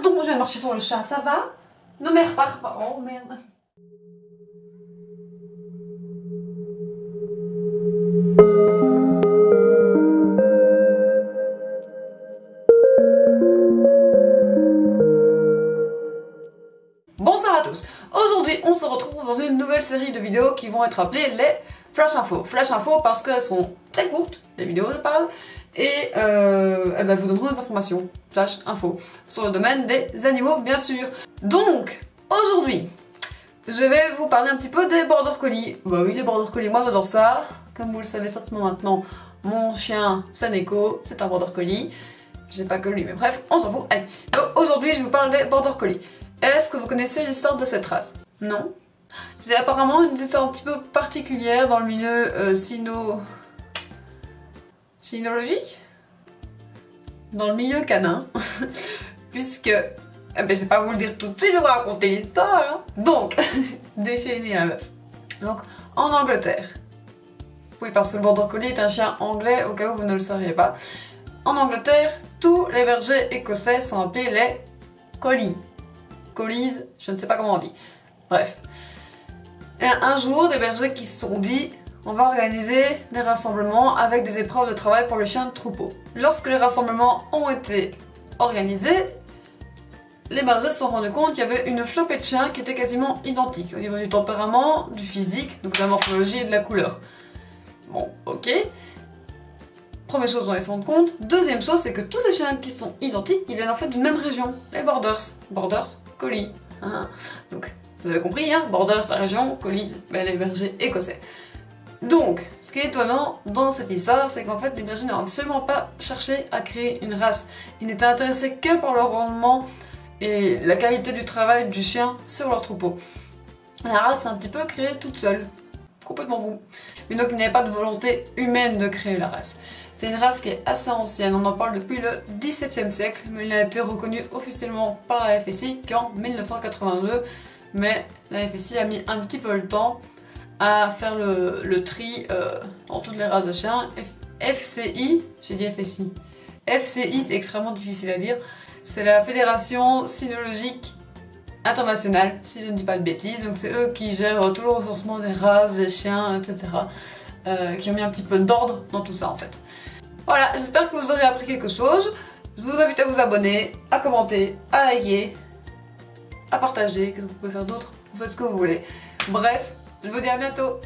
Pardon, je viens de marcher sur le chat, ça va? Non mais repars pas. Oh merde. Bonsoir à tous. Aujourd'hui, on se retrouve dans une nouvelle série de vidéos qui vont être appelées les Flash Info. Flash Info parce qu'elles sont très courtes, les vidéos je parle, et elles vous donneront des informations, Flash Info, sur le domaine des animaux bien sûr. Donc, aujourd'hui, je vais vous parler un petit peu des Border Collie. Bah oui, les Border Collie, moi j'adore ça. Comme vous le savez certainement maintenant, mon chien, Saneko, c'est un Border Collie. J'ai pas que lui, mais bref, on s'en fout. Allez, donc aujourd'hui je vous parle des Border Collie. Est-ce que vous connaissez l'histoire de cette race? Non. C'est apparemment une histoire un petit peu particulière dans le milieu cynologique, dans le milieu canin, puisque, je vais pas vous le dire tout de suite, je vais vous raconter l'histoire. Hein. Donc, déchaînez la meuf. Donc, en Angleterre, oui parce que le Border Collie est un chien anglais au cas où vous ne le saviez pas, en Angleterre, tous les bergers écossais sont appelés les collies. Collies, je ne sais pas comment on dit. Bref. Et un jour, des bergers qui se sont dit on va organiser des rassemblements avec des épreuves de travail pour le chien de troupeau. Lorsque les rassemblements ont été organisés, les bergers se sont rendus compte qu'il y avait une flopée de chiens qui étaient quasiment identiques au niveau du tempérament, du physique, donc de la morphologie et de la couleur. Bon, ok. Première chose dont ils se rendent compte. Deuxième chose, c'est que tous ces chiens qui sont identiques, ils viennent en fait d'une même région, les Borders. Borders, Collie. Hein. Donc, vous avez compris, hein, Borders, la région, Collies, les bergers écossais. Donc, ce qui est étonnant dans cette histoire, c'est qu'en fait, les bergers n'ont absolument pas cherché à créer une race. Ils n'étaient intéressés que par le rendement et la qualité du travail du chien sur leur troupeau. La race est un petit peu créée toute seule. Complètement vous. Mais donc, il n'y avait pas de volonté humaine de créer la race. C'est une race qui est assez ancienne, on en parle depuis le XVIIe siècle, mais il a été reconnu officiellement par la FSI qu'en 1982, mais la FSI a mis un petit peu le temps à faire le tri dans toutes les races de chiens. FCI, j'ai dit FSI. FCI, c'est extrêmement difficile à dire, c'est la Fédération Cynologique Internationale, si je ne dis pas de bêtises, donc c'est eux qui gèrent tout le recensement des races, des chiens, etc. Qui ont mis un petit peu d'ordre dans tout ça en fait. Voilà, j'espère que vous aurez appris quelque chose. Je vous invite à vous abonner, à commenter, à liker, à partager. Qu'est-ce que vous pouvez faire d'autre? Vous faites ce que vous voulez. Bref, je vous dis à bientôt.